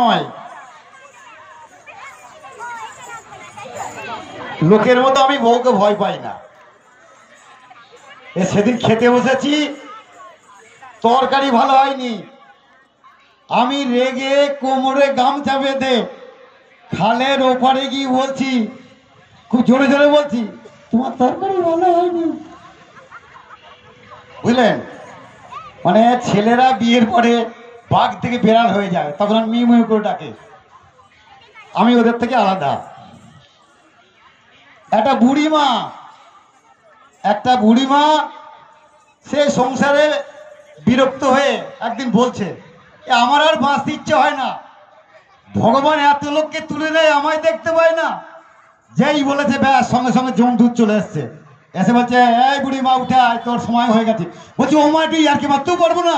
নয়, লোকের মতো আমি বউকে ভয় পাই না। সেদিন খেতে বসেছি, তরকারি ভালো হয়নি, আমি রেগে কোমরে গামছা বেঁধে খালের ওপারে গিয়ে বলছি, খুব জোরে জোরে বলছি, তোমার তরকারি ভালো হয়নি। বুঝলেন, মানে ছেলেরা বিয়ের পরে বাঘ থেকে বেড়াল হয়ে যায়, তখন আর মিউ মিউ করে ডাকে। আমি ওদের থেকে আলাদা। একটা বুড়িমা সে সংসারে বিরক্ত হয়ে একদিন বলছে, আমার আর বাঁচতে ইচ্ছে হয় না, ভগবান এত লোককে তুলে দেয়, আমায় দেখতে পায় না। যেই বলেছে ব্যাস, সঙ্গে সঙ্গে জমদূত চলে এসছে, এসে বলছে, এই বুড়িমা উঠে আয়, তোর সময় হয়ে গেছে। বলছি, ও মা তুই আর কি মারতেও পারবো না।